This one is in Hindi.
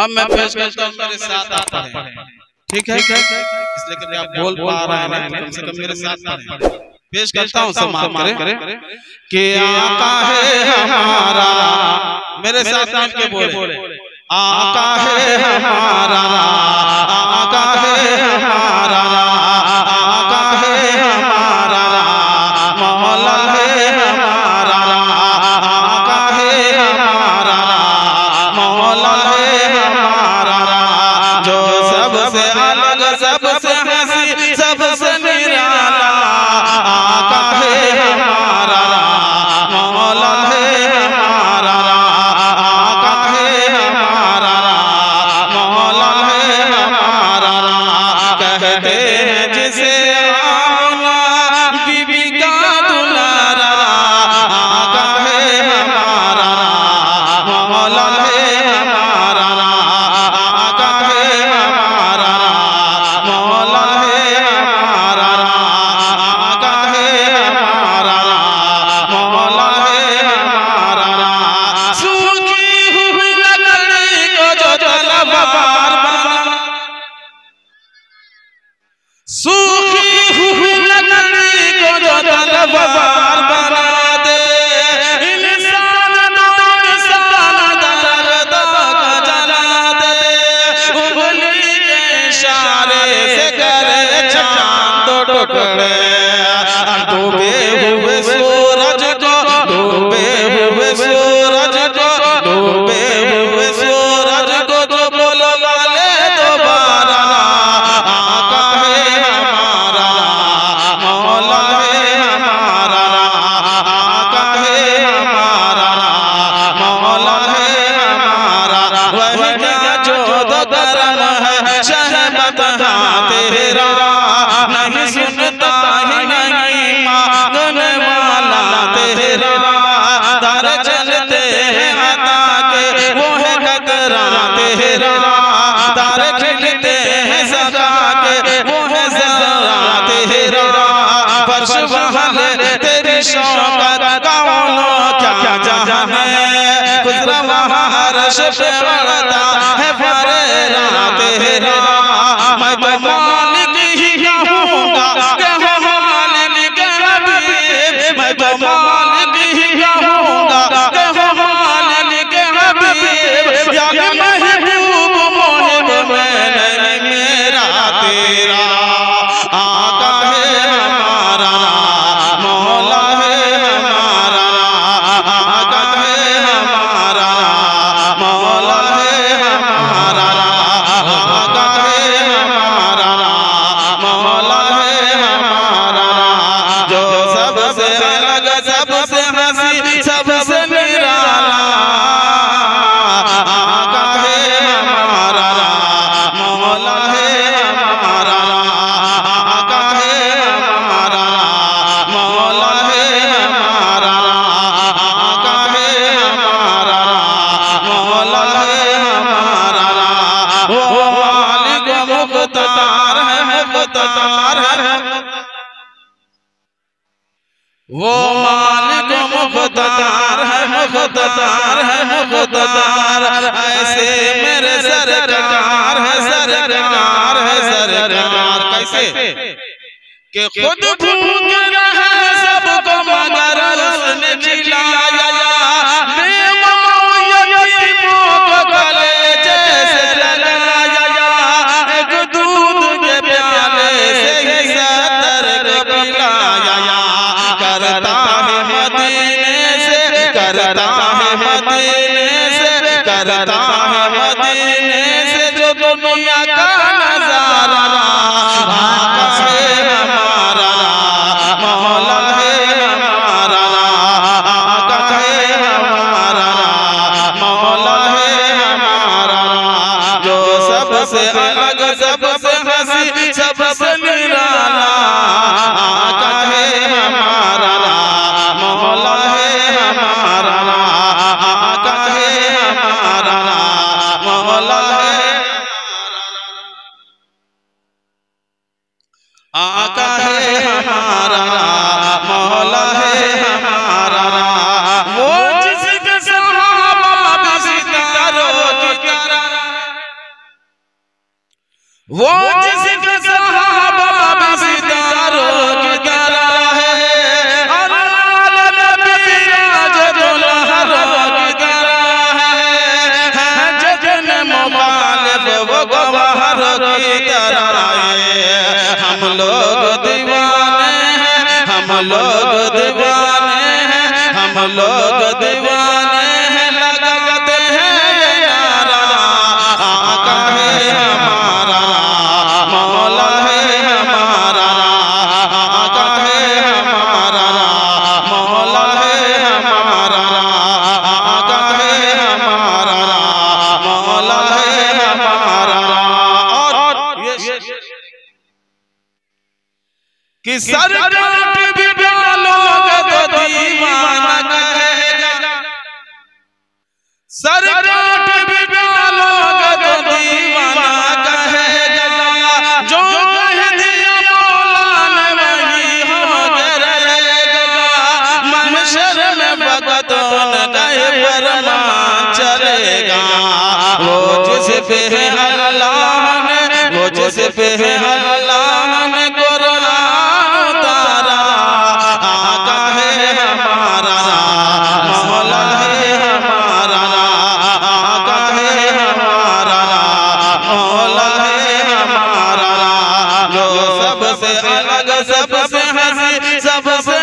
अब मैं पेश करता हूँ, मेरे साथ आप पढ़ें, ठीक है? इसलिए कि आप बोल पा रहे हैं तो कम से कम मेरे साथ पढ़ें। पेश करता हूँ, सम्मान करें कि आका है हमारा, मेरे साथ मिलके बोले, आका है हमारा, आका है हमारा, आका है हमारा, मौला है हमारा, आका है हमारा, मौला है हमारा, जो सबसे अलग, सबसे हंसी, सबसे निराला, आका है हमारा, मौला है हमारा, आका है हमारा, मौला है हमारा, कहते हैं जिसे आमना बीबी का दुलारा, आका है हमारा, मौला है हमारा, आका है हमारा, मौला है हमारा, आका है हमारा, मौला है हमारा। सूखी हुई लकड़ी को जो तलवार बना, सूखी हुई लकड़ी को जो तलवार बना दे, इंसान दो इंसान दर्द को जला दे, उंगली के इशारे से करे चांद टुकड़े, डूबे हुए सूरज को, डूबे हुए सूरज को, डूबे हुए सूरज को जो बोलवा ले दोबारा, आका है हमारा, मौला है हमारा, आका है हमारा, मौला है हमारा, वही क्या जो गरम है शहबत तेरा, नहीं सुनता ही नहीं मांगने वाला तेरा, दर चलते हैं अता के वो है कतरा तेरा, तारे खिलते हैं सदा के वो है जरा तेरा, फर्श बहल तेरी शौकत कौनो क्या जाने, खुसरा अर्श पे बढ़ता है फरेरा तेरा, मैं तो मालिक ही कहूँगा कि हो मालिक हबीब, मैं तो मालिक ही कहूँगा कि हो मालिक हबीब, या महबूब मोहिब में नहीं मेरा तेरा, आका है हमारा, मौला है हमारा, आका है हमारा, मौला है हमारा, आका है हमारा, मौला है हमारा, जो सबसे अलग, सबसे हंसी, सबसे निराला, आका है हमारा, मौला है हमारा, आका है हमारा, मौला है हमारा, आका है हमारा, मौला है हमारा, वो मालिक मुख्तार है, मुख्तार है, वो मालिक मुख्तार है, मुख्तार है, मुख्तार, ऐसे मेरे सरकार है, सरकार है, सरकार, कैसे कि खुद भूख रहा है सबको मगर उसने खिलाया, यतीमों को गले जैसे लगाया, एक दूध के प्याले से ही 70 को पिलाया, करता है मदीने से, करता है मदीने से, करता है मदीने से जो दुनिया का नजारा, आका है हमारा, मौला है हमारा, आका है हमारा, मौला है हमारा, जो सबसे अलग, सबसे हंसी, सबसे निराला, आका है हमारा, मौला है हमारा, आका है हमारा, मौला है, आका है हमारा, मौला है हमारा, वो जिसके सहाबा भी सितारों की तरह वो जिसका सहाबा भी सितारों की तरह है और आला नबी आज दुल्हरों की तरह है जजन मुखालिफ वो गवाहरों की तरह है। हम लोग दीवाने हैं, हम लोग दीवाने हैं, हम लोग दीवाने हैं, लगाते हैं यारा आका है हमारा, मौला है हमारा, आका है हमारा, मौला है हमारा, आका है हमारा, मौला है हमारा। और ये कि सरकार भी डालोगे तो दीवाना कहेगा, सरकार भी डालोगे तो दीवाना कहेगा, जो कह दिया मौला ने वही हो रहेगा। महशर में वक्त उनका फरमान चलेगा, वो जिस पे अल्लाह ने, वो जिस पे अल्लाह ने कुरान उतारा, आका है हमारा, मौला है हमारा, आका है हमारा, मौला है हमारा, जो सबसे अलग, सबसे हंसी, सबसे